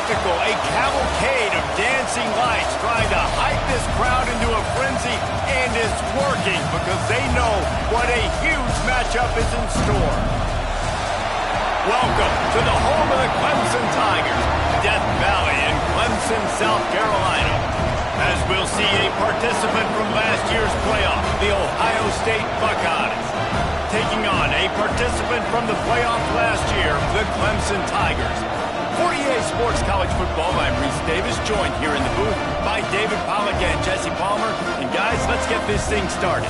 spectacle, a cavalcade of dancing lights trying to hype this crowd into a frenzy, and it's working because they know what a huge matchup is in store. Welcome to the home of the Clemson Tigers, Death Valley in Clemson, South Carolina. As we'll see a participant from last year's playoff, the Ohio State Buckeyes, taking on a participant from the playoff last year, the Clemson Tigers. For EA Sports College Football, I'm Reese Davis, joined here in the booth by David Pollack and Jesse Palmer. And guys, let's get this thing started.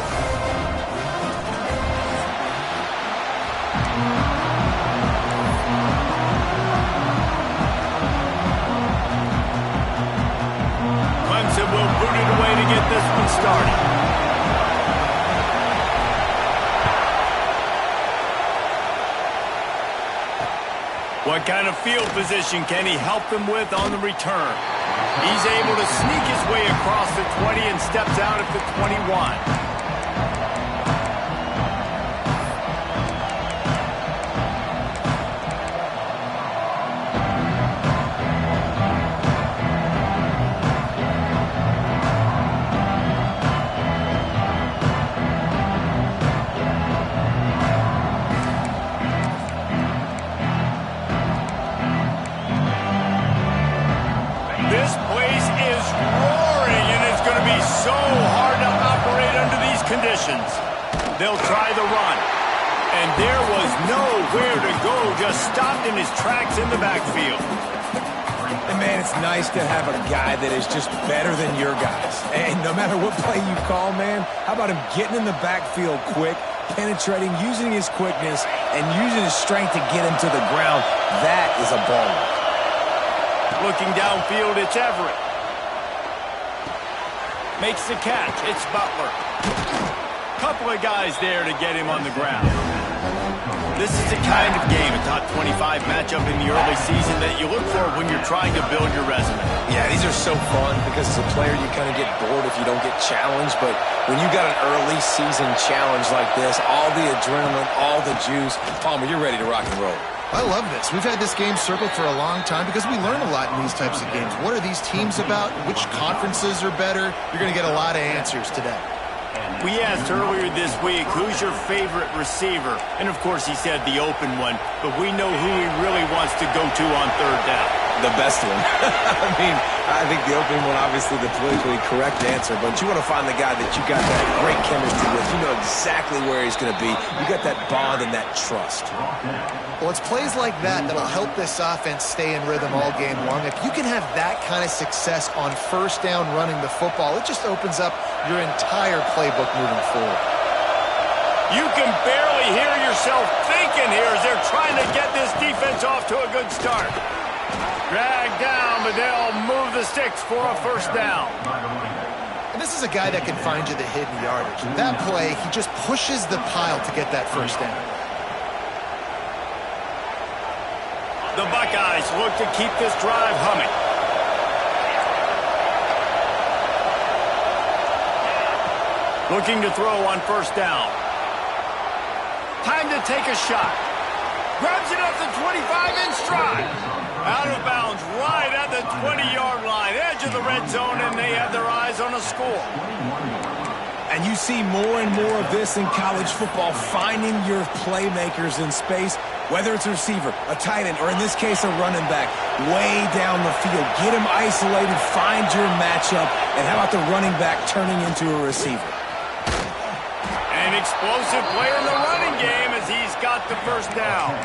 Clemson will boot it away to get this one started. What kind of field position can he help them with on the return? He's able to sneak his way across the 20 and steps out at the 21. This place is roaring, and it's going to be so hard to operate under these conditions. They'll try the run, and there was nowhere to go, just stopped in his tracks in the backfield. And man, it's nice to have a guy that is just better than your guys. And no matter what play you call, man, how about him getting in the backfield quick, penetrating, using his quickness, and using his strength to get him to the ground? That is a baller. Looking downfield, it's Everett. Makes the catch. It's Butler. Couple of guys there to get him on the ground. This is the kind of game, a top 25 matchup in the early season, that you look for when you're trying to build your resume. Yeah, these are so fun because as a player, you kind of get bored if you don't get challenged. But when you got an early season challenge like this, all the adrenaline, all the juice, Palmer, you're ready to rock and roll. I love this. We've had this game circled for a long time because we learn a lot in these types of games. What are these teams about? Which conferences are better? You're going to get a lot of answers today. We asked earlier this week, who's your favorite receiver? And, of course, he said the open one, but we know who he really wants to go to on third down. The best one. I mean, I think the opening one, obviously the politically correct answer, but you want to find the guy that you got that great chemistry with. You know exactly where he's going to be. You got that bond and that trust. Well, it's plays like that that'll help this offense stay in rhythm all game long. If you can have that kind of success on first down running the football, it just opens up your entire playbook moving forward. You can barely hear yourself thinking here as they're trying to get this defense off to a good start. Dragged down, but they'll move the sticks for a first down. And this is a guy that can find you the hidden yardage. That play, he just pushes the pile to get that first down. The Buckeyes look to keep this drive humming. Looking to throw on first down. Time to take a shot. Grabs it up the 25 in stride. Out of bounds right at the 20-yard line. Edge of the red zone, and they have their eyes on a score. And you see more and more of this in college football, finding your playmakers in space, whether it's a receiver, a tight end, or in this case a running back, way down the field. Get him isolated, find your matchup, and how about the running back turning into a receiver? An explosive player in the running game as he's got the first down.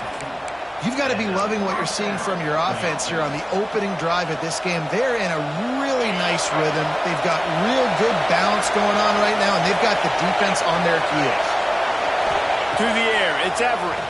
You've got to be loving what you're seeing from your offense here on the opening drive of this game. They're in a really nice rhythm. They've got real good balance going on right now, and they've got the defense on their heels. To the air, it's Everett.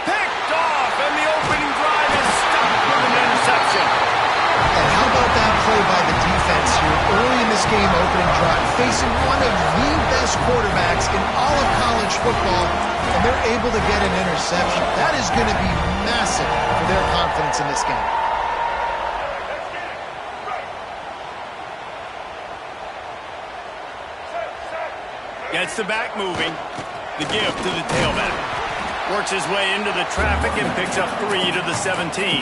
Picked off, and the opening drive is stopped with an interception. And how about that play by the defense here early in this game opening drive, facing one of the best quarterbacks in all of college football, and they're able to get an interception. That is going to be massive for their confidence in this game. Gets the back moving. The give to the tailback. Works his way into the traffic and picks up 3 to the 17.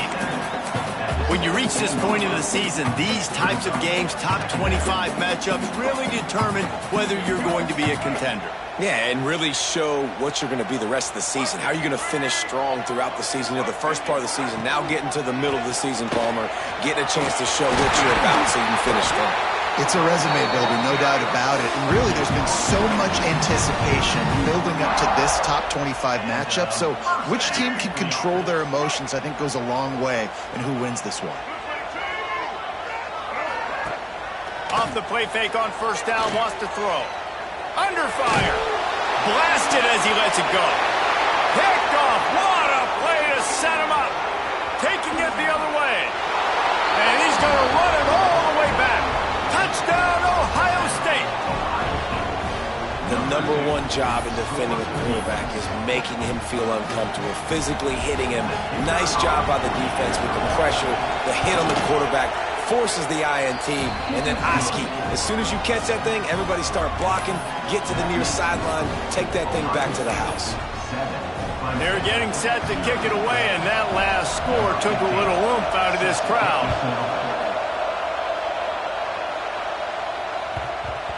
When you reach this point in the season, these types of games, top 25 matchups, really determine whether you're going to be a contender. Yeah, and really show what you're going to be the rest of the season. How are you going to finish strong throughout the season? You know, the first part of the season, now getting to the middle of the season, Palmer, getting a chance to show what you're about so you can finish strong. It's a resume builder, no doubt about it. And really, there's been so much anticipation building up to this top 25 matchup. So which team can control their emotions, I think, goes a long way in who wins this one. Off the play fake on first down, wants to throw. Under fire. Blasted as he lets it go. Picked off. What a play to set him up. Taking it the other way. And he's going to run it all the way back. Touchdown, Ohio State. The number one job in defending a quarterback is making him feel uncomfortable, physically hitting him. Nice job by the defense with the pressure, the hit on the quarterback. Forces the INT, and then Oski. As soon as you catch that thing, everybody start blocking, get to the near sideline, take that thing back to the house. They're getting set to kick it away, and that last score took a little oomph out of this crowd.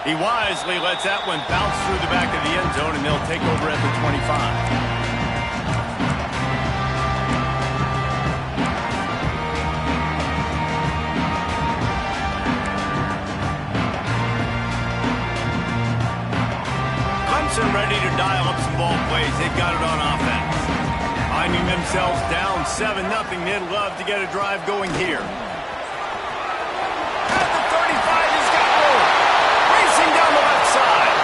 He wisely lets that one bounce through the back of the end zone, and they'll take over at the 25. Ready to dial up some ball plays. They've got it on offense. Finding themselves down 7-0. They'd love to get a drive going here. At the 35, he's got room. Racing down the left side.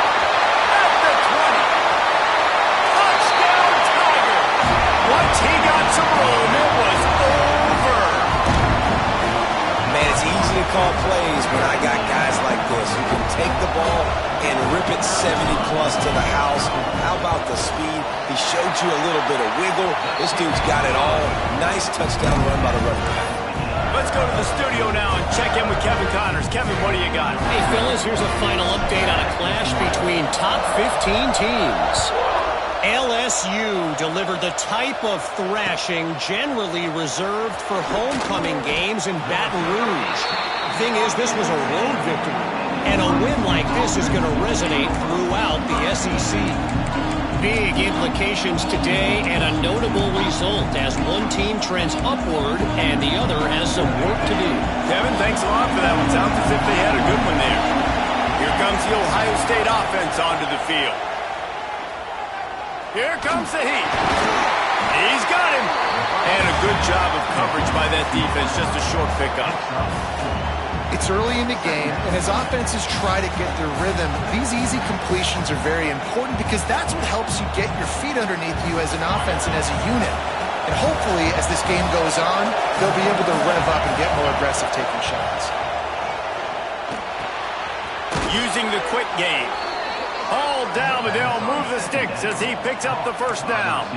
At the 20. Touchdown, Tiger. Once he got some room, it was over. Man, it's easy to call plays when I got guys like this who can take the ball and rip it 70-plus to the house. How about the speed? He showed you a little bit of wiggle. This dude's got it all. Nice touchdown run by the running back. Let's go to the studio now and check in with Kevin Connors. Kevin, what do you got? Hey, fellas, here's a final update on a clash between top 15 teams. LSU delivered the type of thrashing generally reserved for homecoming games in Baton Rouge. Thing is, this was a road victory, and a win like this is going to resonate throughout the SEC. Big implications today and a notable result as one team trends upward and the other has some work to do. Kevin, thanks a lot for that one. Sounds as if they had a good one there. Here comes the Ohio State offense onto the field. Here comes the heat. He's got him. And a good job of coverage by that defense. Just a short pickup. It's early in the game, and as offenses try to get their rhythm, these easy completions are very important because that's what helps you get your feet underneath you as an offense and as a unit. And hopefully, as this game goes on, they'll be able to rev up and get more aggressive taking shots. Using the quick game. All down, but they'll move the sticks as he picks up the first down.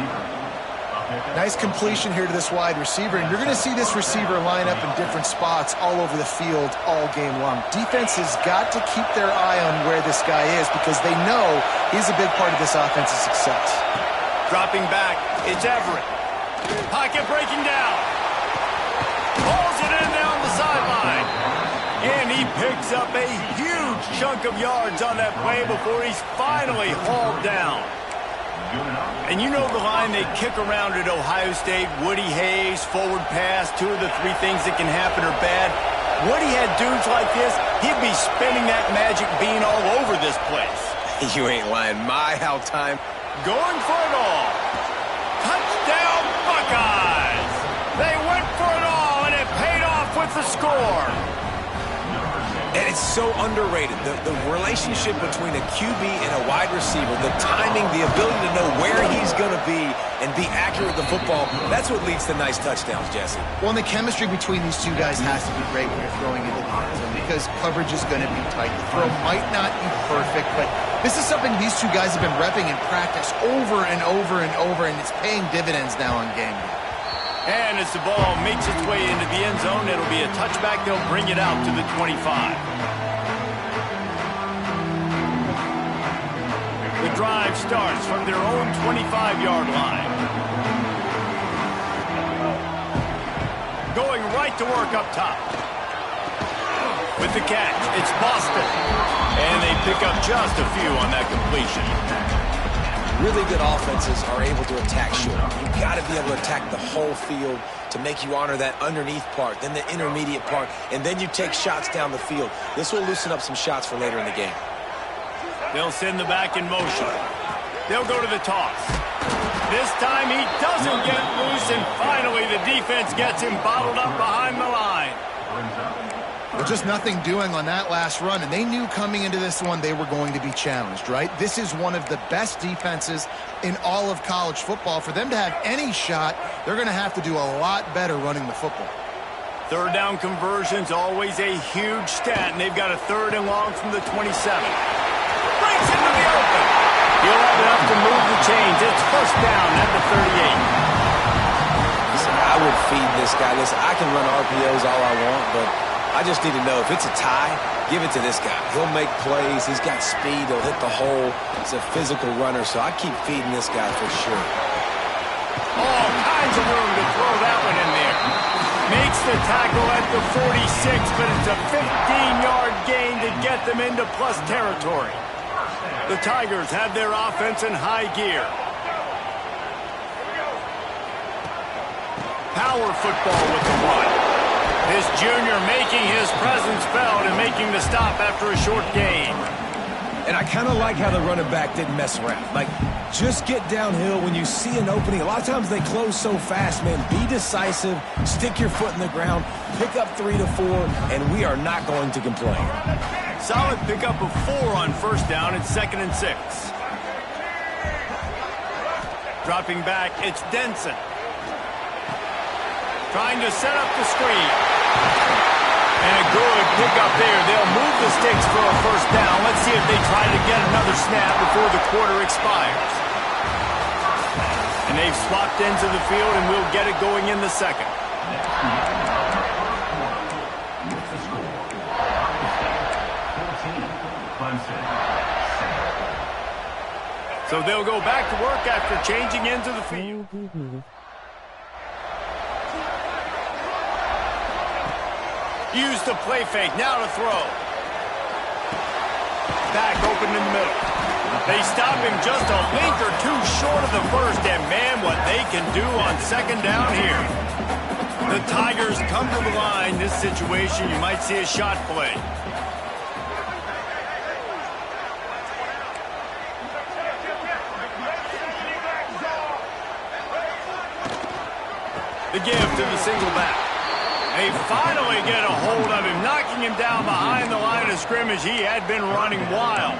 Nice completion here to this wide receiver, and you're going to see this receiver line up in different spots all over the field all game long. Defense has got to keep their eye on where this guy is because they know he's a big part of this offense's success. Dropping back, it's Everett. Pocket breaking down. Pulls it in down the sideline. And he picks up a huge chunk of yards on that play before he's finally hauled down. And you know the line they kick around at Ohio State, Woody Hayes, forward pass, 2 of the 3 things that can happen are bad. Woody had dudes like this, he'd be spinning that magic bean all over this place. You ain't lying. My, how time. Going for it all. Touchdown, Buckeyes! They went for it all, and it paid off with the score. And it's so underrated. The relationship between a QB and a wide receiver, the timing, the ability to know where he's going to be and be accurate with the football, that's what leads to nice touchdowns, Jesse. Well, and the chemistry between these two guys has to be great when you're throwing into the end zone because coverage is going to be tight. The throw might not be perfect, but this is something these two guys have been repping in practice over and over and over, and it's paying dividends now on game day. And as the ball makes its way into the end zone, it'll be a touchback. They'll bring it out to the 25. The drive starts from their own 25-yard line. Going right to work up top. With the catch, it's Boston. And they pick up just a few on that completion. Really good offenses are able to attack short. You've got to be able to attack the whole field to make you honor that underneath part, then the intermediate part, and then you take shots down the field. This will loosen up some shots for later in the game. They'll send the back in motion. They'll go to the toss. This time he doesn't get loose, and finally the defense gets him bottled up behind the line. Well, just nothing doing on that last run, and they knew coming into this one they were going to be challenged, right? This is one of the best defenses in all of college football. For them to have any shot, they're going to have to do a lot better running the football. Third down conversion's always a huge stat, and they've got a 3rd and long from the 27. Breaks into the open. He'll have enough to move the chains. It's first down at the 38. Listen, I would feed this guy. Listen, I can run RPOs all I want, but I just need to know if it's a tie, give it to this guy. He'll make plays. He's got speed. He'll hit the hole. He's a physical runner, so I keep feeding this guy for sure. All kinds of room to throw that one in there. Makes the tackle at the 46, but it's a 15-yard gain to get them into plus territory. The Tigers have their offense in high gear. Power football with the one. This junior making his presence felt and making the stop after a short gain. And I kind of like how the running back didn't mess around. Like, just get downhill when you see an opening. A lot of times they close so fast, man. Be decisive, stick your foot in the ground, pick up 3 to 4, and we are not going to complain. Solid pickup of 4 on first down and 2nd and 6. Dropping back, it's Denson. Trying to set up the screen. And a good pickup there. They'll move the sticks for a first down. Let's see if they try to get another snap before the quarter expires. And they've swapped ends of the field, and we'll get it going in the 2nd. So they'll go back to work after changing ends of the field. Use the play fake, now to throw. Back open in the middle. They stop him just a link or 2 short of the first, and man, what they can do on 2nd down here. The Tigers come to the line. This situation, you might see a shot play. The give to the single back. They finally get a hold of him, knocking him down behind the line of scrimmage. He had been running wild.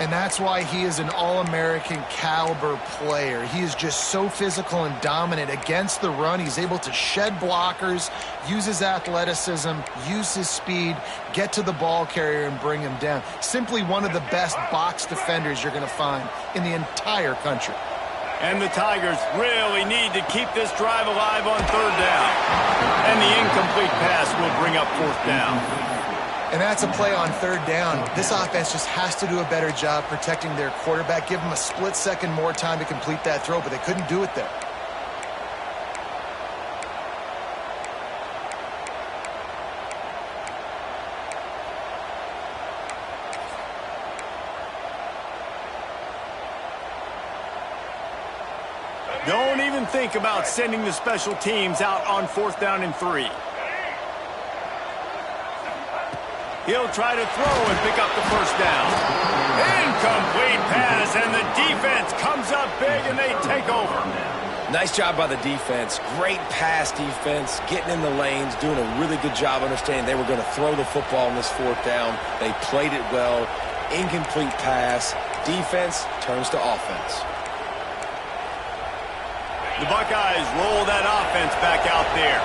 And that's why he is an All-American caliber player. He is just so physical and dominant against the run. He's able to shed blockers, use his athleticism, use his speed, get to the ball carrier and bring him down. Simply one of the best box defenders you're going to find in the entire country. And the Tigers really need to keep this drive alive on 3rd down. And the incomplete pass will bring up 4th down. And that's a play on 3rd down. This offense just has to do a better job protecting their quarterback. Give them a split second more time to complete that throw, but they couldn't do it there. Don't even think about sending the special teams out on 4th down and 3. He'll try to throw and pick up the first down. Incomplete pass, and the defense comes up big, and they take over. Nice job by the defense. Great pass defense, getting in the lanes, doing a really good job understanding they were going to throw the football on this 4th down. They played it well. Incomplete pass. Defense turns to offense. The Buckeyes roll that offense back out there.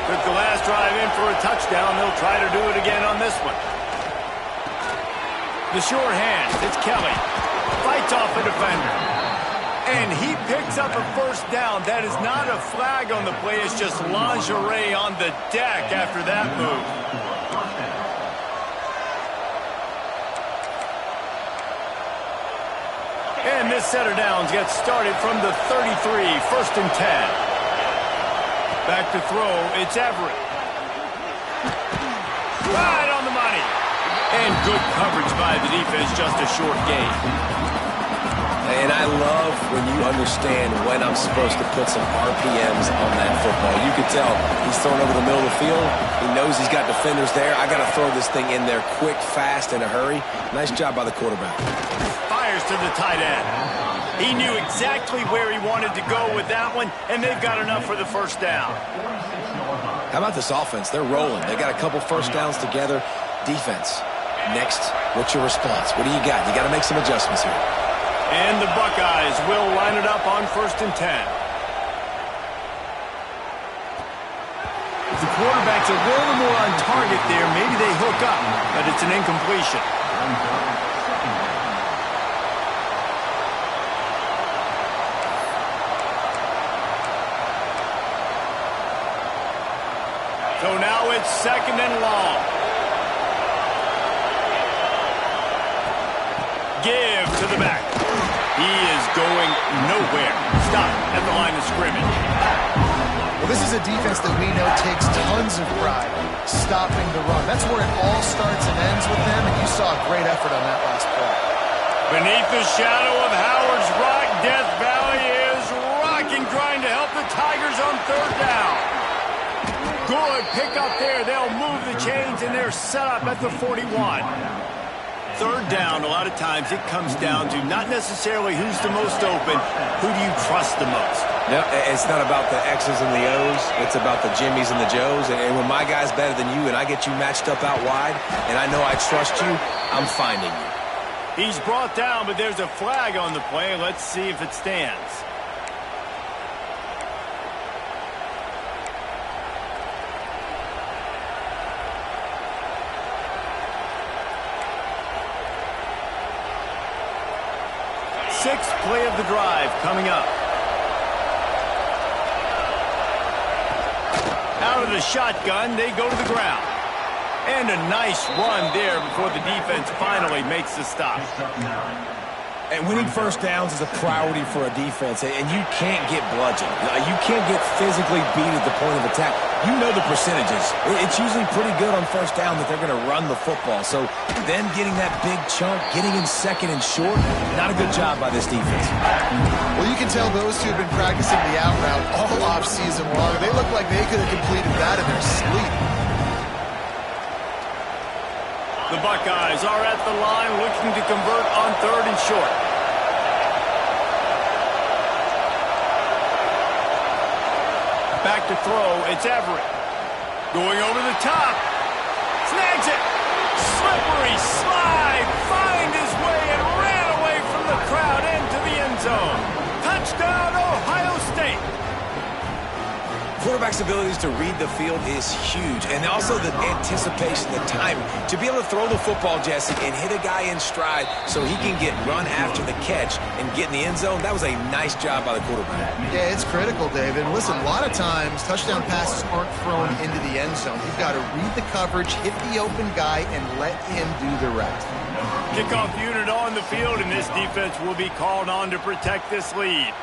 Took the last drive in for a touchdown. They'll try to do it again on this one. The short hands, it's Kelly. Fights off a defender. And he picks up a first down. That is not a flag on the play. It's just lingerie on the deck after that move. This set of downs gets started from the 33, 1st and 10. Back to throw, it's Everett. Right on the money. And good coverage by the defense, just a short gain. And I love when you understand when I'm supposed to put some RPMs on that football. You can tell he's throwing over the middle of the field. He knows he's got defenders there. I got to throw this thing in there quick, fast, in a hurry. Nice job by the quarterback. Fires to the tight end. He knew exactly where he wanted to go with that one, and they've got enough for the first down. How about this offense? They're rolling. They got a couple first downs together. Defense. Next, what's your response? What do you got? You got to make some adjustments here. And the Buckeyes will line it up on 1st and 10. If the quarterback's a little more on target there, maybe they hook up, but it's an incompletion. So now it's 2nd and long. Give to the back. He is going nowhere. Stop at the line of scrimmage. Well, this is a defense that we know takes tons of pride stopping the run. That's where it all starts and ends with them, and you saw a great effort on that last play. Beneath the shadow of Howard's Rock, Death Valley is rocking, trying to help the Tigers on 3rd down. Good pick up there. They'll move the chains, and they're set up at the 41. 3rd down, a lot of times it comes down to not necessarily who's the most open, who do you trust the most? No, it's not about the X's and the O's. It's about the Jimmys and the Joes. And when my guy's better than you and I get you matched up out wide and I know I trust you, I'm finding you. He's brought down, but there's a flag on the play. Let's see if it stands. Sixth play of the drive coming up. Out of the shotgun, they go to the ground. And a nice run there before the defense finally makes the stop. And winning first downs is a priority for a defense, and you can't get bludgeoned. You can't get physically beat at the point of attack. You know the percentages. It's usually pretty good on first down that they're going to run the football. So then getting that big chunk, getting in 2nd and short, not a good job by this defense. Well, you can tell those two have been practicing the out route all offseason long. They look like they could have completed that in their sleep. The Buckeyes are at the line looking to convert on 3rd and short. Back to throw, it's Everett. Going over the top. Snags it. Slippery slide. Find his way and ran away from the crowd into the end zone. Touchdown, Ohio State. Quarterback's abilities to read the field is huge, and also the anticipation, the timing. To be able to throw the football, Jesse, and hit a guy in stride so he can get run after the catch and get in the end zone, that was a nice job by the quarterback. Yeah, it's critical, David. And listen, a lot of times touchdown passes aren't thrown into the end zone. You've got to read the coverage, hit the open guy, and let him do the rest. Kickoff unit on the field, and this defense will be called on to protect this lead.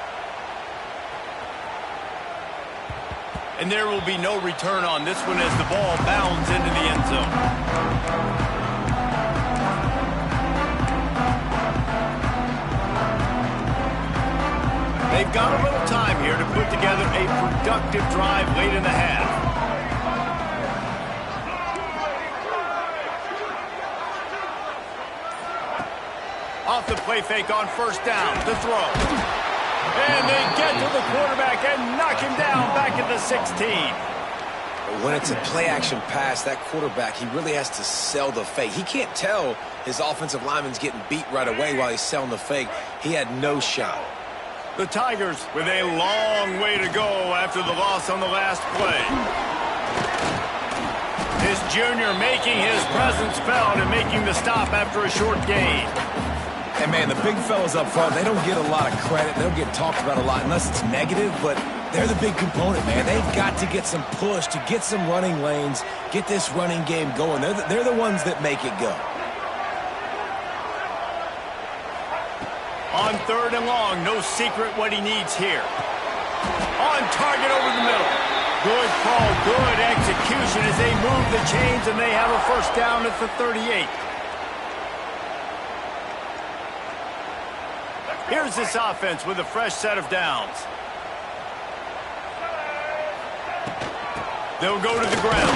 And there will be no return on this one as the ball bounds into the end zone. They've got a little time here to put together a productive drive late in the half. Off the play fake on first down, the throw. And they get to the quarterback and knock him down back at the 16. When it's a play-action pass, that quarterback, he really has to sell the fake. He can't tell his offensive lineman's getting beat right away while he's selling the fake. He had no shot. The Tigers with a long way to go after the loss on the last play. This junior making his presence felt and making the stop after a short gain. And, man, the big fellas up front, they don't get a lot of credit. They don't get talked about a lot unless it's negative, but they're the big component, man. They've got to get some push, to get some running lanes, get this running game going. They're the ones that make it go. On 3rd and long, no secret what he needs here. On target over the middle. Good call, good execution as they move the chains, and they have a first down at the 38. Here's this offense with a fresh set of downs. They'll go to the ground.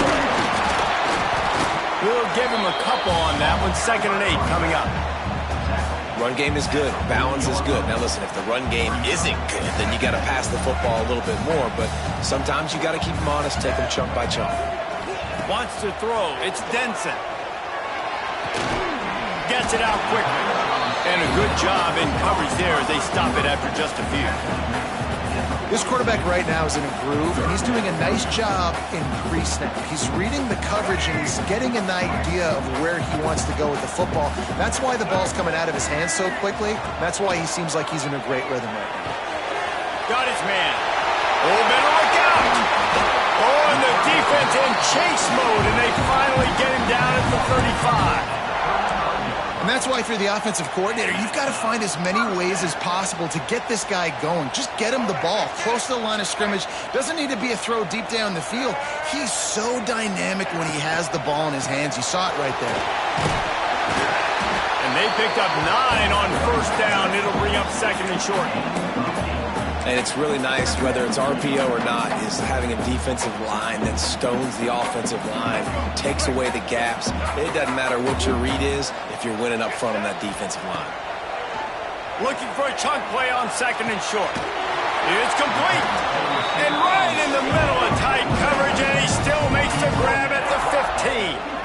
We'll give him a couple on that one. 2nd and 8 coming up. Run game is good. Balance is good. Now listen, if the run game isn't good, then you got to pass the football a little bit more. But sometimes you got to keep them honest, take them chunk by chunk. Wants to throw. It's Denson. Gets it out quickly. And a good job in coverage there as they stop it after just a few. This quarterback right now is in a groove, and he's doing a nice job in pre-snap. He's reading the coverage, and he's getting an idea of where he wants to go with the football. That's why the ball's coming out of his hands so quickly. That's why he seems like he's in a great rhythm right now. Got his man. Oh, better look out. Oh, and the defense in chase mode, and they finally get him down at the 35. And that's why if you're the offensive coordinator, you've got to find as many ways as possible to get this guy going. Just get him the ball close to the line of scrimmage. Doesn't need to be a throw deep down the field. He's so dynamic when he has the ball in his hands. You saw it right there. And they picked up 9 on first down. It'll bring up 2nd and short. And it's really nice, whether it's RPO or not, is having a defensive line that stones the offensive line, takes away the gaps. It doesn't matter what your read is if you're winning up front on that defensive line. Looking for a chunk play on 2nd and short. It's complete. And right in the middle of tight coverage, and he still makes the grab at the 15.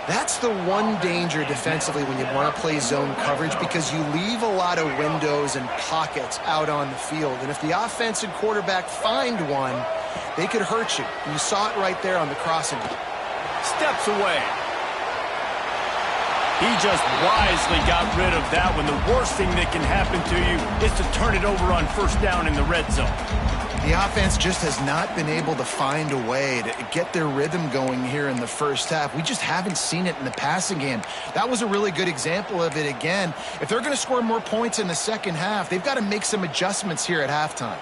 That's the one danger defensively when you want to play zone coverage, because you leave a lot of windows and pockets out on the field. And if the offense and quarterback find one, they could hurt you. You saw it right there on the crossing. Steps away. He just wisely got rid of that one. The worst thing that can happen to you is to turn it over on first down in the red zone. The offense just has not been able to find a way to get their rhythm going here in the first half. We just haven't seen it in the passing game. That was a really good example of it again. If they're going to score more points in the second half, they've got to make some adjustments here at halftime.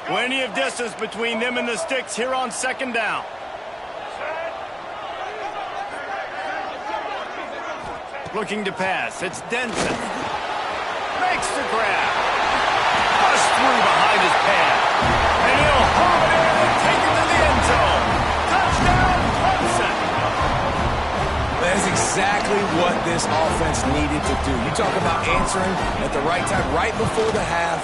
Plenty of distance between them and the sticks here on 2nd down. Looking to pass. It's Denson. Makes the grab. Bust through behind his pad. And he'll haul it in and take it to the end zone. Touchdown, Clemson. That is exactly what this offense needed to do. You talk about answering at the right time, right before the half,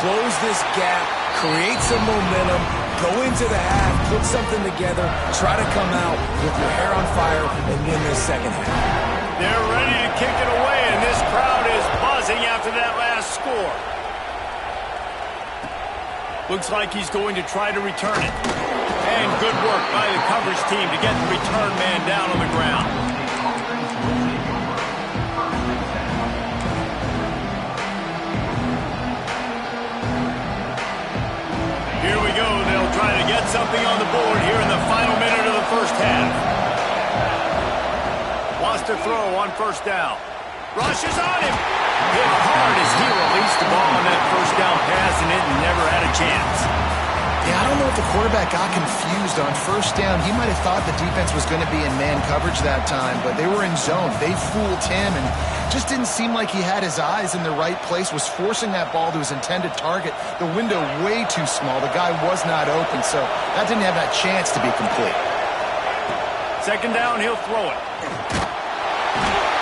close this gap, create some momentum, go into the half, put something together, try to come out with your hair on fire, and win this second half. They're ready to kick it away, and this crowd is buzzing after that last score. Looks like he's going to try to return it. And good work by the coverage team to get the return man down on the ground. Here we go. They'll try to get something on the board here in the final minute of the first half. Wants to throw on first down. Rushes on him. Hit hard as he released the ball on that first down pass, and it never had a chance. Yeah, I don't know if the quarterback got confused on first down. He might have thought the defense was going to be in man coverage that time, but they were in zone. They fooled him, and just didn't seem like he had his eyes in the right place, was forcing that ball to his intended target. The window way too small. The guy was not open, so that didn't have that chance to be complete. 2nd down, he'll throw it.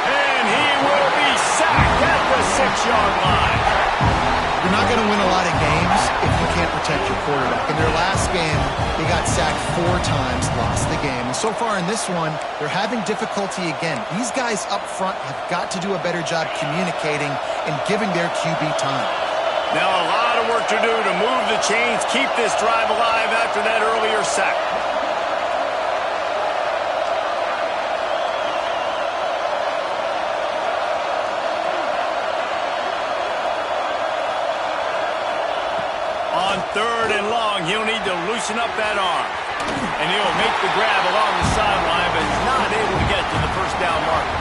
And he will be sacked at the 6-yard line. You're not going to win a lot of games if you can't protect your quarterback. In their last game, they got sacked 4 times, lost the game. And so far in this one, they're having difficulty again. These guys up front have got to do a better job communicating and giving their QB time. Now a lot of work to do to move the chains, keep this drive alive after that earlier sack. On 3rd and long, he'll need to loosen up that arm. And he'll make the grab along the sideline, but he's not able to get to the first down marker.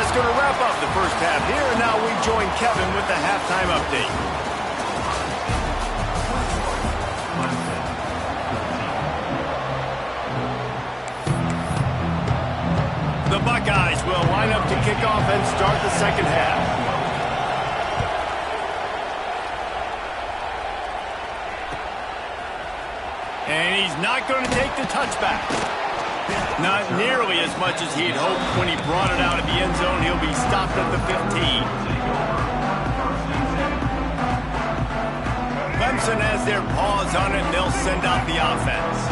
That's going to wrap up the first half here, and now we join Kevin with the halftime update. The Buckeyes will line up to kick off and start the second half. And he's not going to take the touchback. Not nearly as much as he'd hoped when he brought it out of the end zone. He'll be stopped at the 15. Clemson has their paws on it, and they'll send out the offense.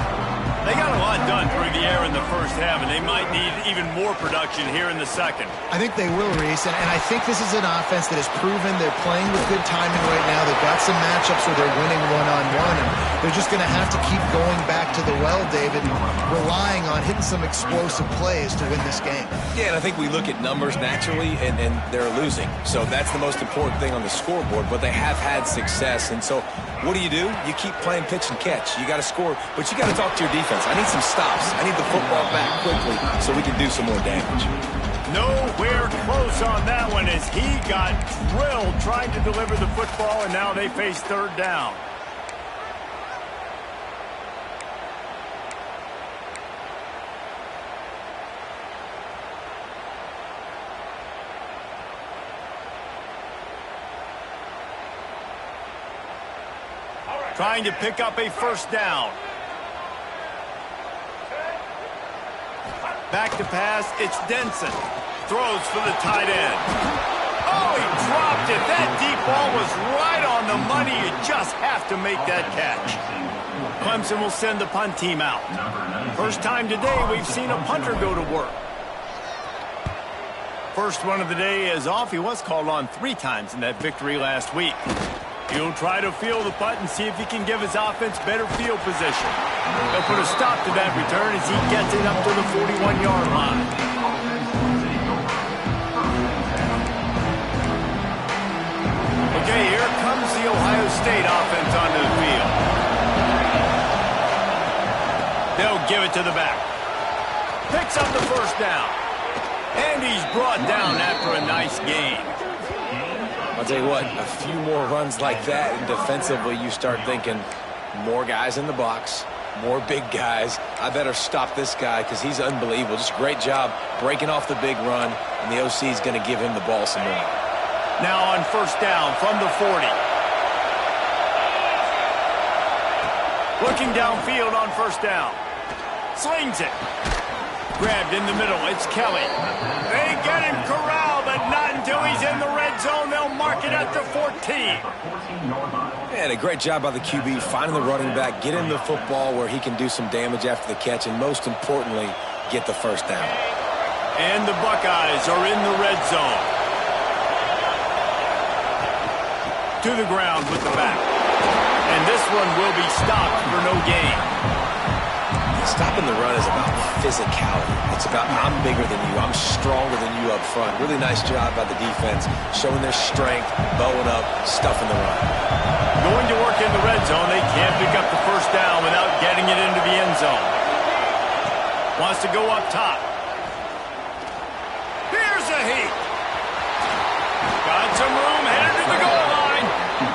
They got a lot done through the air in the first half, and they might need even more production here in the second. I think they will, Reese, and I think this is an offense that has proven they're playing with good timing right now. They've got some matchups where they're winning one-on-one, and they're just going to have to keep going back to the well, David, and relying on hitting some explosive plays to win this game. Yeah, and I think we look at numbers naturally, and they're losing. So that's the most important thing on the scoreboard, but they have had success. And so what do? You keep playing pitch and catch. You got to score, but you got to talk to your defense. I need some stops. I need the football back quickly so we can do some more damage. Nowhere close on that one as he got drilled trying to deliver the football, and now they face third down. Trying to pick up a first down. Back to pass, it's Denson. Throws for the tight end. Oh, he dropped it. That deep ball was right on the money. You just have to make that catch. Clemson will send the punt team out. First time today we've seen a punter go to work. First one of the day is off. He was called on 3 times in that victory last week. He'll try to field the punt and see if he can give his offense better field position. They'll put a stop to that return as he gets it up to the 41-yard line. Okay, here comes the Ohio State offense onto the field. They'll give it to the back. Picks up the first down. And he's brought down after a nice gain. I'll tell you what, a few more runs like that, and defensively you start thinking more guys in the box, more big guys. I better stop this guy because he's unbelievable. Just a great job breaking off the big run, and the OC is going to give him the ball some more. Now on first down from the 40. Looking downfield on first down. Slings it. Grabbed in the middle. It's Kelly. They get him corralled, but not until he's in the red zone. They'll mark it at the 14. And a great job by the QB finding the running back, get him the football where he can do some damage after the catch, and most importantly, get the first down. And the Buckeyes are in the red zone. To the ground with the back. And this one will be stopped for no gain. Stopping the run is about physicality. It's about I'm bigger than you. I'm stronger than you up front. Really nice job by the defense, showing their strength, bowing up, stuffing the run. Going to work in the red zone. They can't pick up the first down without getting it into the end zone. Wants to go up top. Here's a heat. Got some room, headed to the goal line.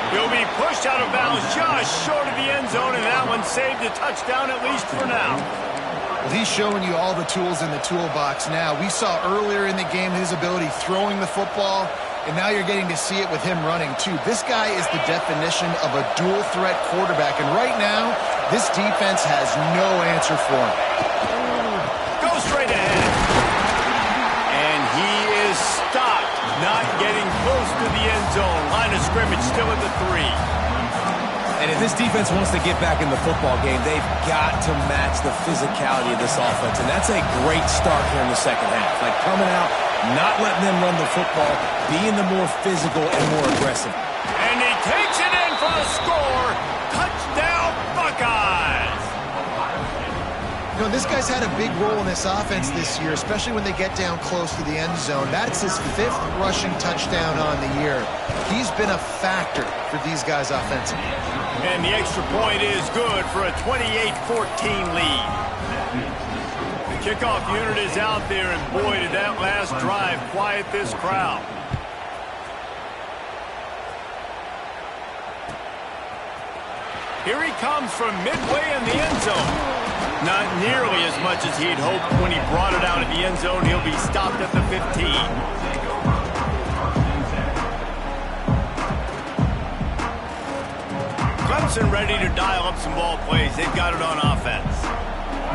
He'll be pushed out of bounds just short of the end zone, and that one saved a touchdown at least for now. Well, he's showing you all the tools in the toolbox now. We saw earlier in the game his ability throwing the football, and now you're getting to see it with him running too. This guy is the definition of a dual-threat quarterback, and right now, this defense has no answer for him. Go straight ahead. And he is stopped, not getting close to the end zone. Line of scrimmage still at the 3. And if this defense wants to get back in the football game, they've got to match the physicality of this offense. And that's a great start here in the second half. Like coming out, not letting them run the football, being the more physical and more aggressive. And he takes it in for the score. Touchdown, Buckeyes. You know, this guy's had a big role in this offense this year, especially when they get down close to the end zone. That's his 5th rushing touchdown on the year. He's been a factor for these guys offensively. And the extra point is good for a 28-14 lead. The Kickoff unit is out there, and boy, did that last drive quiet this crowd. Here he comes from midway in the end zone. Not nearly as much as he'd hoped when he brought it out of the end zone. He'll be stopped at the 15. Clemson ready to dial up some ball plays. They've got it on offense.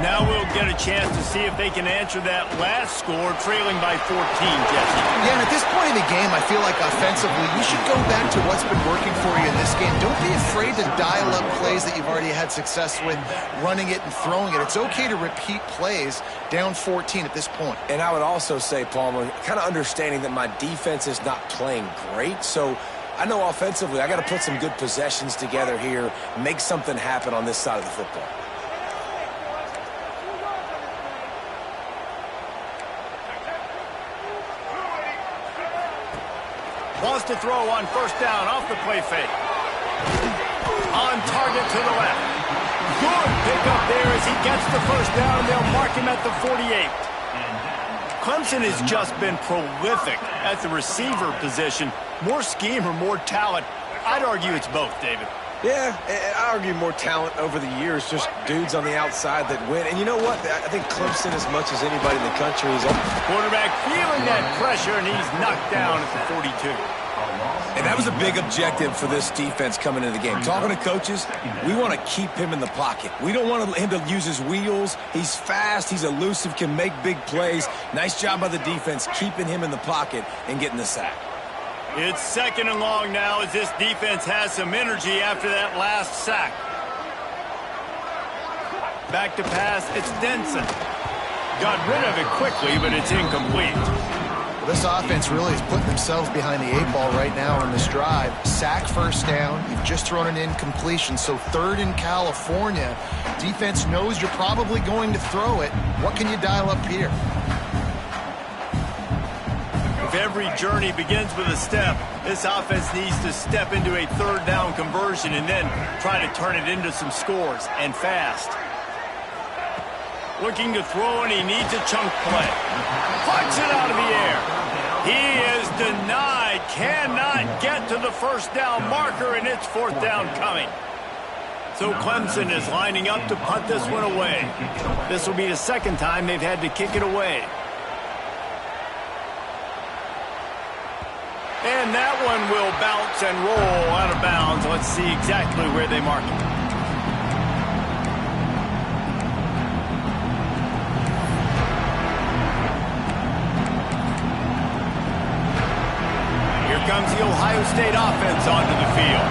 Now we'll get a chance to see if they can answer that last score, trailing by 14, Jesse. Yeah, and at this point in the game, I feel like offensively, you should go back to what's been working for you in this game. Don't be afraid to dial up plays that you've already had success with, running it and throwing it. It's okay to repeat plays down 14 at this point. And I would also say, Palmer, kind of understanding that my defense is not playing great, so I know offensively I got to put some good possessions together here, make something happen on this side of the football. Wants to throw on first down off the play fake. On target to the left. Good pickup there as he gets the first down, and they'll mark him at the 48. Clemson has just been prolific at the receiver position. More scheme or more talent? I'd argue it's both, David. Yeah, I argue more talent over the years, just dudes on the outside that win. And you know what? I think Clemson, as much as anybody in the country, is quarterback feeling that pressure, and he's knocked down at the 42. And that was a big objective for this defense coming into the game. Talking to coaches, we want to keep him in the pocket. We don't want him to use his wheels. He's fast, he's elusive, can make big plays. Nice job by the defense keeping him in the pocket and getting the sack. It's second and long now as this defense has some energy after that last sack. Back to pass, it's Denson. Got rid of it quickly, but it's incomplete. Well, this offense really is putting themselves behind the 8 ball right now on this drive. Sack first down. You've just thrown an incompletion, so third in California. Defense knows you're probably going to throw it. What can you dial up here? If every journey begins with a step, this offense needs to step into a third down conversion and then try to turn it into some scores, and fast. Looking to throw, and he needs a chunk play. Plucks it out of the air. He is denied. Cannot get to the first down marker, and it's fourth down coming. So Clemson is lining up to punt this one away. This will be the second time they've had to kick it away. And that one will bounce and roll out of bounds. Let's see exactly where they mark it. Here comes the Ohio State offense onto the field.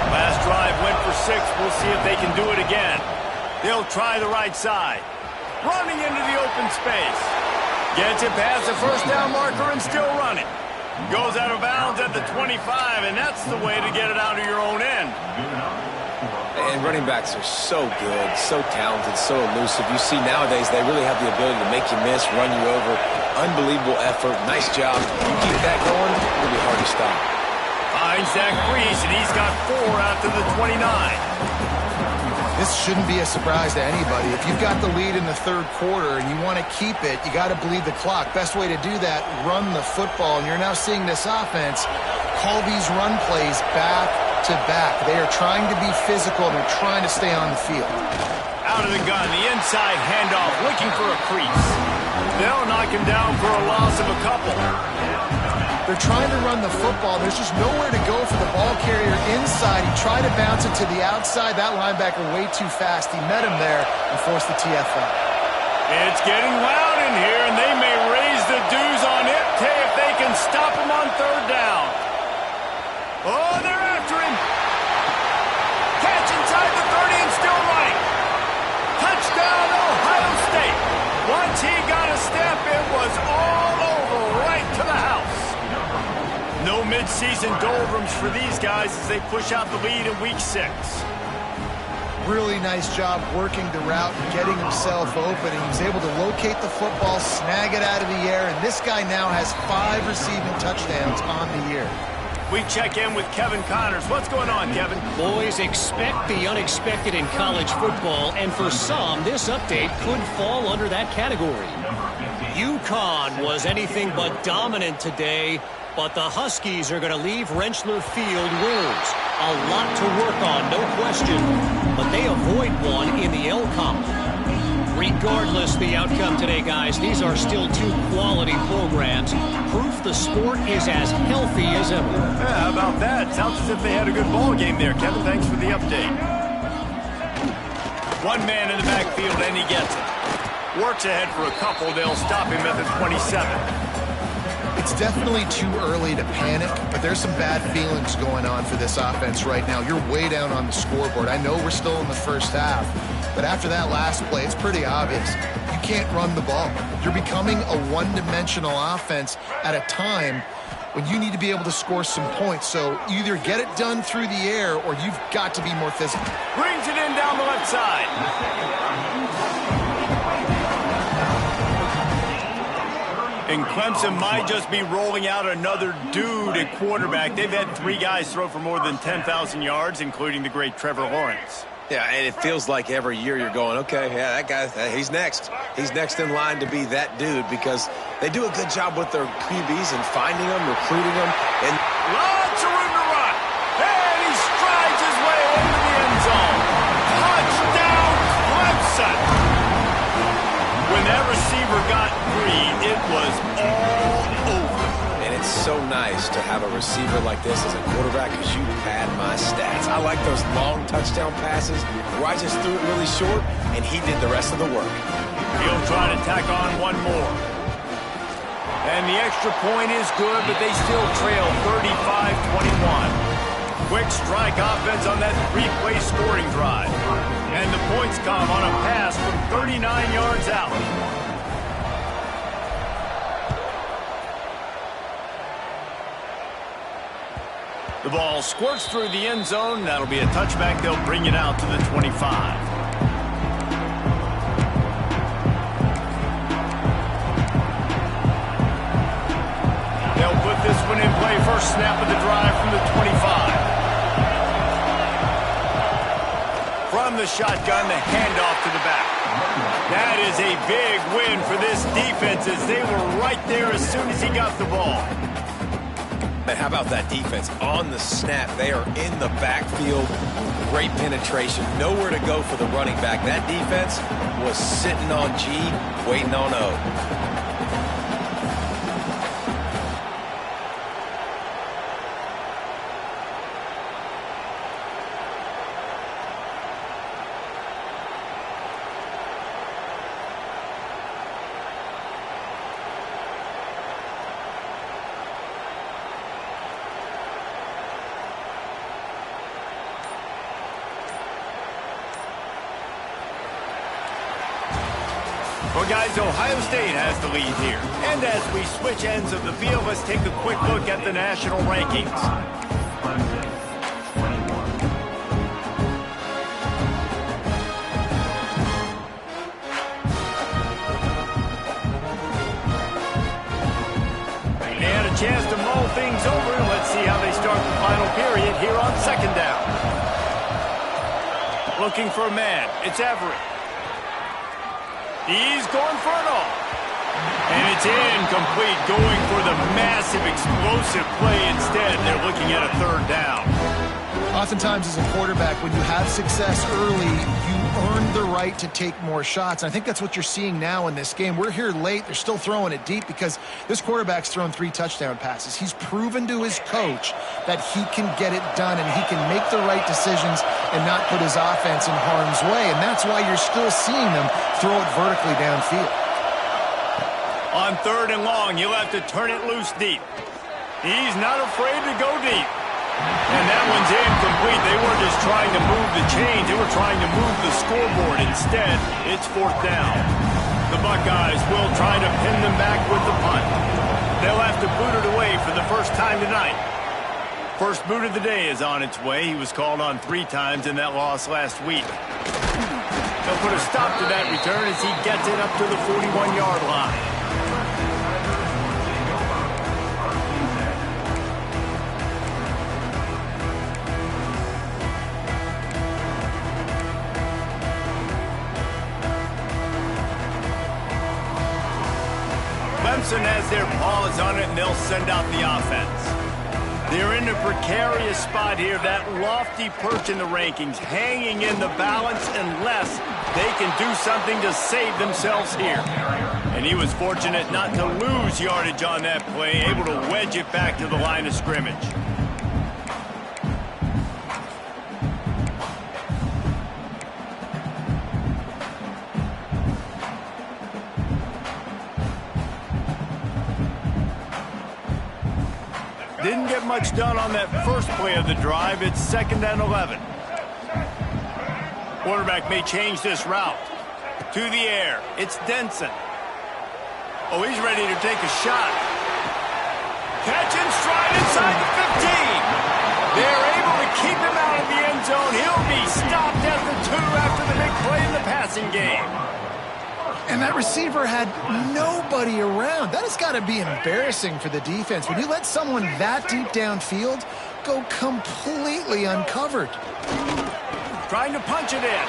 Last drive went for 6. We'll see if they can do it again. They'll try the right side. Running into the open space. Gets it past the first down marker and still running. Goes out of bounds at the 25, and that's the way to get it out of your own end. And running backs are so good, so talented, so elusive. You see nowadays they really have the ability to make you miss, run you over. Unbelievable effort. Nice job. You keep that going, it'll be hard to stop. Finds Zach Brees, and he's got 4 out to the 29. This shouldn't be a surprise to anybody. If you've got the lead in the third quarter and you want to keep it, you got to bleed the clock. Best way to do that, run the football. And you're now seeing this offense call these run plays back to back. They are trying to be physical, and they're trying to stay on the field. Out of the gun, the inside handoff, looking for a crease. They'll knock him down for a loss of a couple. They're trying to run the football. There's just nowhere to go for the ball carrier inside. He tried to bounce it to the outside. That linebacker way too fast. He met him there and forced the TFL. It's getting loud in here, and they may raise the dues on it if they can stop him on third down. Oh, they're after him. Catch inside the 30 and still running. Touchdown, Ohio State. Once he got a step, it was all over right to the house. No midseason doldrums for these guys as they push out the lead in week 6. Really nice job working the route and getting himself open. And he was able to locate the football, snag it out of the air, and this guy now has 5 receiving touchdowns on the year. We check in with Kevin Connors. What's going on, Kevin? Boys, expect the unexpected in college football, and for some, this update could fall under that category. UConn was anything but dominant today, but the Huskies are going to leave Rentschler Field winners. A lot to work on, no question, but they avoid one in the L column. Regardless the outcome today, guys, these are still two quality programs. Proof the sport is as healthy as ever. Yeah, how about that? Sounds as if they had a good ball game there, Kevin. Thanks for the update. One man in the backfield, and he gets it. Works ahead for a couple. They'll stop him at the 27. It's definitely too early to panic, but there's some bad feelings going on for this offense right now. You're way down on the scoreboard. I know we're still in the first half, but after that last play, it's pretty obvious. You can't run the ball. You're becoming a one-dimensional offense at a time when you need to be able to score some points. So either get it done through the air or you've got to be more physical. Brings it in down the left side. And Clemson might just be rolling out another dude at quarterback. They've had 3 guys throw for more than 10,000 yards, including the great Trevor Lawrence. Yeah, and it feels like every year you're going, okay, yeah, that guy, he's next. He's next in line to be that dude because they do a good job with their QBs and finding them, recruiting them. And lots of room to run. And he strides his way into the end zone. Touchdown, Clemson. When that receiver got free, it was all over. And it's so nice to have a receiver like this as a quarterback because you pad my stats. I like those long touchdown passes where I just threw it really short and he did the rest of the work. He'll try to tack on one more. And the extra point is good, but they still trail 35-21. Quick strike offense on that 3-play scoring drive. And the points come on a pass from 39 yards out. The ball squirts through the end zone. That'll be a touchback. They'll bring it out to the 25. They'll put this one in play. First snap of the drive from the 25. From the shotgun, the handoff to the back. That is a big win for this defense as they were right there as soon as he got the ball. And how about that defense? On the snap, they are in the backfield. Great penetration. Nowhere to go for the running back. That defense was sitting on G, waiting on O. Well, guys, Ohio State has the lead here. And as we switch ends of the field, let's take a quick look at the national rankings. They had a chance to mull things over. Let's see how they start the final period here on second down. Looking for a man. It's Everett. He's going for it all. And it's incomplete, going for the massive, explosive play instead. They're looking at a third down. Oftentimes as a quarterback, when you have success early, you earn the right to take more shots. And I think that's what you're seeing now in this game. We're here late. They're still throwing it deep because this quarterback's thrown 3 touchdown passes. He's proven to his coach that he can get it done and he can make the right decisions and not put his offense in harm's way. And that's why you're still seeing them throw it vertically downfield. On third and long, he'll have to turn it loose deep. He's not afraid to go deep. And that one's incomplete. They weren't just trying to move the chains. They were trying to move the scoreboard. Instead, it's fourth down. The Buckeyes will try to pin them back with the punt. They'll have to boot it away for the first time tonight. First boot of the day is on its way. He was called on 3 times in that loss last week. They'll put a stop to that return as he gets it up to the 41-yard line. Clemson has their paws on it, and they'll send out the offense. They're in a precarious spot here, that lofty perch in the rankings, hanging in the balance unless they can do something to save themselves here. And he was fortunate not to lose yardage on that play, able to wedge it back to the line of scrimmage. Didn't get much done on that first play of the drive. It's 2nd and 11. Quarterback may change this route. To the air. It's Denson. Oh, he's ready to take a shot. Catch and stride inside the 15. They're able to keep him out of the end zone. He'll be stopped at the 2 after the big play in the passing game. And that receiver had nobody around. That has got to be embarrassing for the defense. When you let someone that deep downfield go completely uncovered. Trying to punch it in.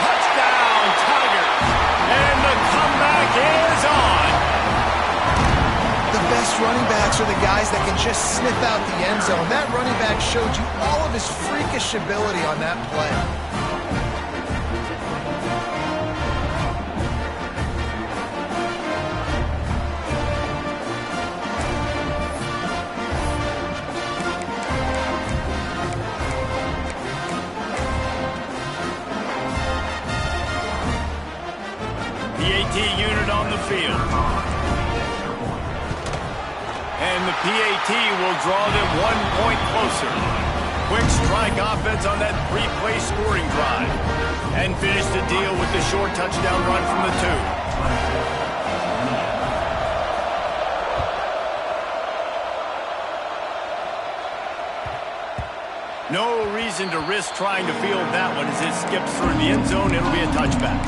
Touchdown, Tigers. And the comeback is on. The best running backs are the guys that can just sniff out the end zone. That running back showed you all of his freakish ability on that play. PAT unit on the field. And the PAT will draw them 1 point closer. Quick strike offense on that 3-play scoring drive. And finish the deal with the short touchdown run from the 2. No reason to risk trying to field that one as it skips through the end zone. It'll be a touchback.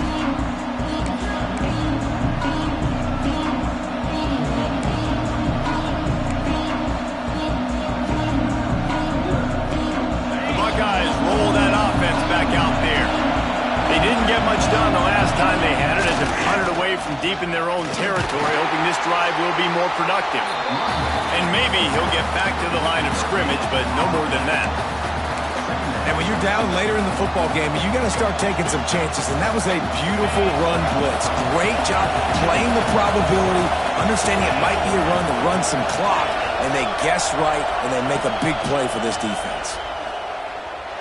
Roll that offense back out there. They didn't get much done the last time they had it as it punted away from deep in their own territory, hoping this drive will be more productive. And maybe he'll get back to the line of scrimmage, but no more than that. And when you're down later in the football game, you got to start taking some chances, and that was a beautiful run blitz. Great job playing the probability, understanding it might be a run to run some clock, and they guess right, and they make a big play for this defense.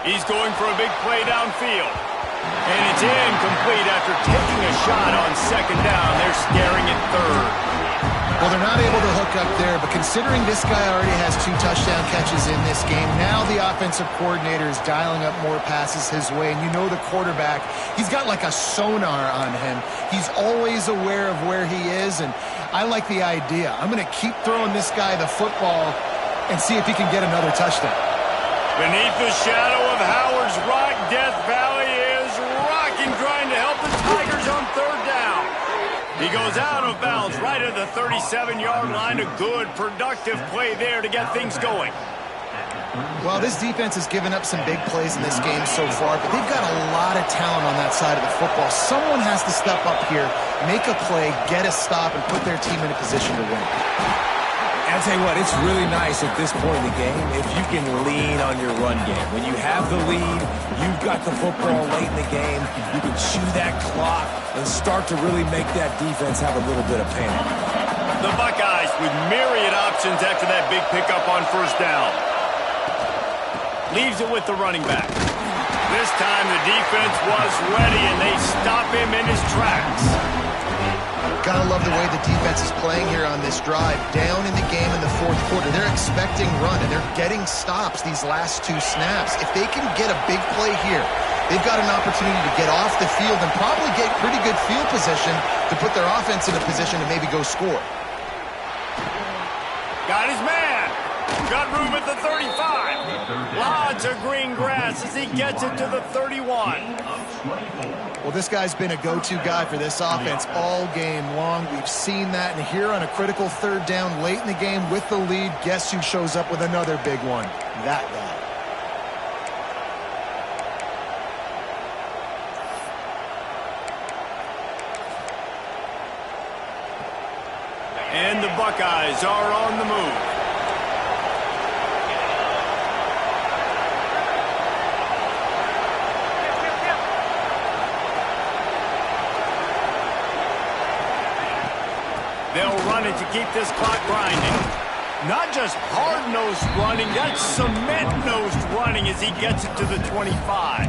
He's going for a big play downfield. And it's incomplete after taking a shot on 2nd down. They're staring at 3rd. Well, they're not able to hook up there, but considering this guy already has 2 touchdown catches in this game, now the offensive coordinator is dialing up more passes his way. And you know the quarterback, he's got like a sonar on him. He's always aware of where he is, and I like the idea. I'm going to keep throwing this guy the football and see if he can get another touchdown. Beneath the shadow of Howard's Rock, Death Valley is rocking, trying to help the Tigers on 3rd down. He goes out of bounds right at the 37-yard line. A good, productive play there to get things going. Well, this defense has given up some big plays in this game so far, but they've got a lot of talent on that side of the football. Someone has to step up here, make a play, get a stop, and put their team in a position to win. I'll tell you what, it's really nice at this point in the game if you can lean on your run game. When you have the lead, you've got the football late in the game, you can chew that clock and start to really make that defense have a little bit of panic. The Buckeyes with myriad options after that big pickup on 1st down. Leaves it with the running back. This time the defense was ready and they stop him in his tracks. Gotta love the way the defense is playing here on this drive. Down in the game in the 4th quarter. They're expecting run, and they're getting stops these last 2 snaps. If they can get a big play here, they've got an opportunity to get off the field and probably get pretty good field position to put their offense in a position to maybe go score. Got his man. Got room at the 35. Lots of green grass as he gets it to the 31. Well, this guy's been a go-to guy for this offense all game long. We've seen that, and here on a critical 3rd down late in the game with the lead, guess who shows up with another big one? That guy. the Buckeyes are on the move. They'll run it to keep this clock grinding. Not just hard-nosed running, that's cement-nosed running as he gets it to the 25.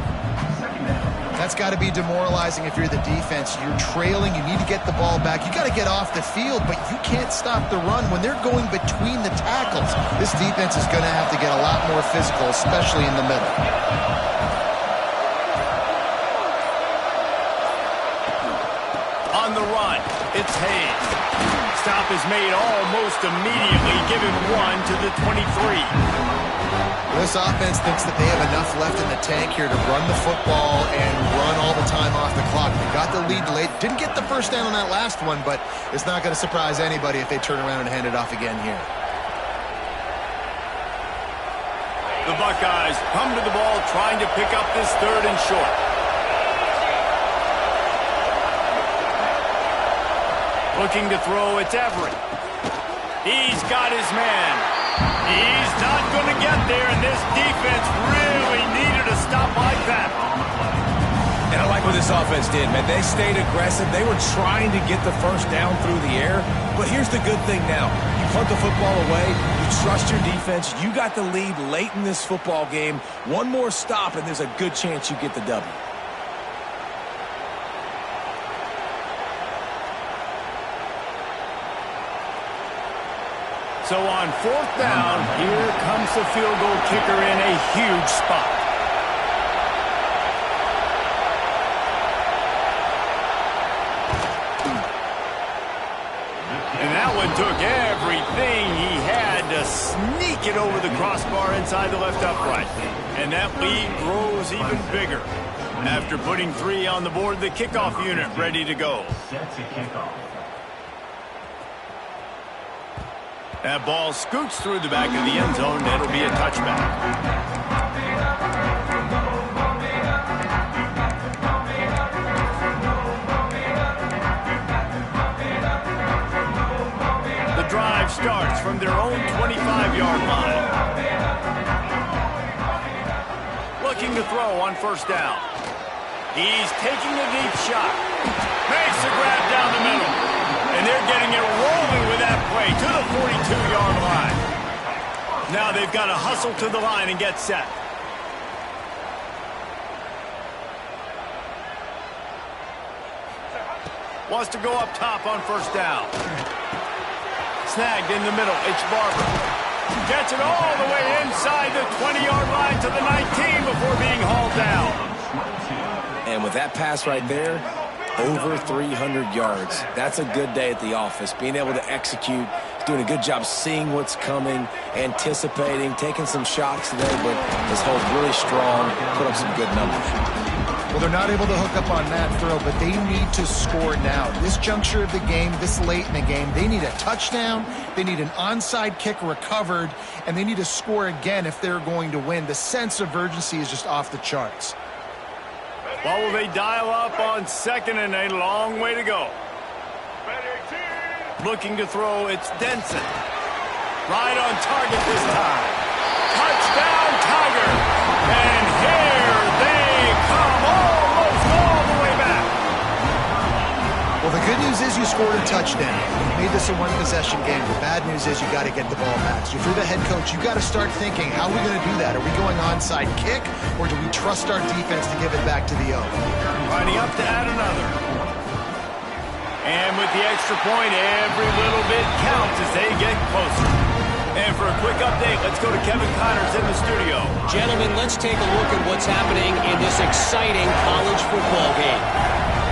That's got to be demoralizing if you're the defense. You're trailing. You need to get the ball back. You got to get off the field, but you can't stop the run when they're going between the tackles. This defense is going to have to get a lot more physical, especially in the middle. On the run, it's Hayes. Stop is made almost immediately. Give him 1 to the 23. This offense thinks that they have enough left in the tank here to run the football and run all the time off the clock. They got the lead late. Didn't get the first down on that last one, but it's not going to surprise anybody if they turn around and hand it off again here. The Buckeyes come to the ball trying to pick up this 3rd and short. Looking to throw, it's Everett. He's got his man. He's not going to get there, and this defense really needed a stop like that. And I like what this offense did, man. They stayed aggressive. They were trying to get the first down through the air. But here's the good thing now. You punt the football away. You trust your defense. You got the lead late in this football game. One more stop, and there's a good chance you get the W. So on 4th down, here comes the field goal kicker in a huge spot. And that one took everything he had to sneak it over the crossbar inside the left upright. And that lead grows even bigger. After putting 3 on the board, the kickoff unit ready to go. That ball scoots through the back of the end zone. It'll be a touchback. The drive starts from their own 25-yard line. Looking to throw on 1st down. He's taking a deep shot. Makes the grab down the middle. And they're getting it rolling with that play to the 42-yard line. Now they've got to hustle to the line and get set. Wants to go up top on 1st down. Snagged in the middle. It's Barber. Gets it all the way inside the 20-yard line to the 19 before being hauled down. And with that pass right there, over 300 yards. That's a good day at the office. Being able to execute, doing a good job seeing what's coming, anticipating, taking some shots today, but his hold really strong, put up some good numbers. Well, they're not able to hook up on that throw, but they need to score now. This juncture of the game, this late in the game, they need a touchdown, they need an onside kick recovered, and they need to score again if they're going to win. The sense of urgency is just off the charts. Well, will they dial up on 2nd and a long way to go? Looking to throw, it's Denson. Right on target this time. Touchdown, Tiger! And here they come, almost all the way back. Well, the good news is you scored a touchdown. You made this a one-possession game. The bad news is you got to get the ball back. So if you're the head coach, you got to start thinking, how are we going to do that? Are we going onside kick, or do we trust our defense to give it back to the O? Lining up to add another. And with the extra point, every little bit counts as they get closer. And for a quick update, let's go to Kevin Connors in the studio. Gentlemen, let's take a look at what's happening in this exciting college football game.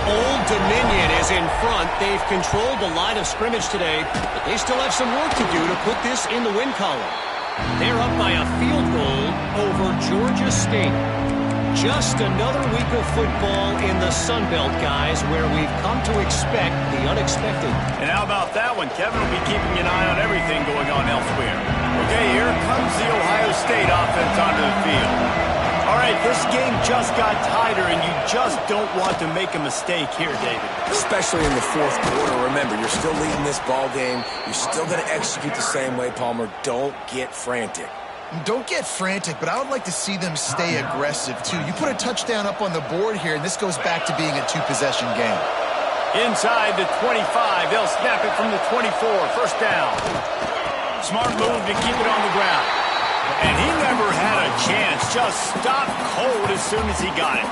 Old Dominion is in front. They've controlled the line of scrimmage today, but they still have some work to do to put this in the win column. They're up by a field goal over Georgia State. Just another week of football in the Sun Belt, guys, where we've come to expect the unexpected. And how about that one? Kevin will be keeping an eye on everything going on elsewhere. Okay, here comes the Ohio State offense onto the field. All right, this game just got tighter, and you just don't want to make a mistake here, David. Especially in the fourth quarter. Remember, you're still leading this ball game. You're still going to execute the same way, Palmer. Don't get frantic. Don't get frantic, but I would like to see them stay aggressive, too. You put a touchdown up on the board here, and this goes back to being a two-possession game. Inside the 25, they'll snap it from the 24. First down. Smart move to keep it on the ground. And he never had a chance. Just stopped cold as soon as he got it.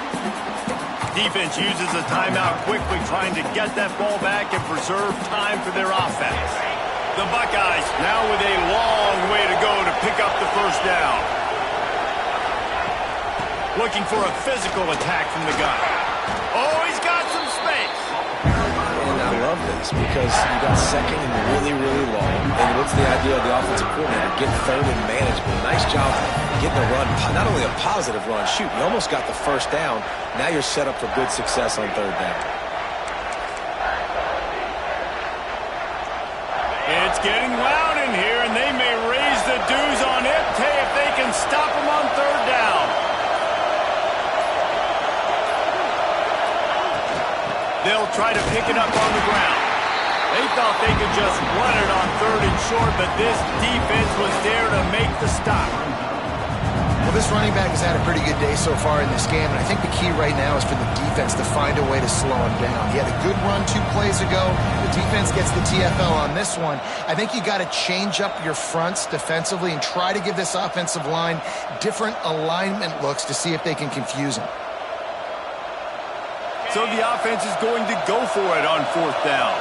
Defense uses a timeout quickly, trying to get that ball back and preserve time for their offense. The Buckeyes now with a long way to go to pick up the first down. Looking for a physical attack from the gun. Oh, he's got some space. And I love this because you got second and really, really long. And what's the idea of the offensive coordinator? Get third and management. Nice job getting a run, not only a positive run. Shoot, you almost got the first down. Now you're set up for good success on third down. It's getting loud in here, and they may raise the dues on Ipte if they can stop him on third down. They'll try to pick it up on the ground. They thought they could just run it on third and short, but this defense was there to make the stop. Well, this running back has had a pretty good day so far in this game, and I think the key right now is for the defense to find a way to slow him down. He had a good run 2 plays ago. The defense gets the TFL on this one. I think you got to change up your fronts defensively and try to give this offensive line different alignment looks to see if they can confuse him. So the offense is going to go for it on fourth down.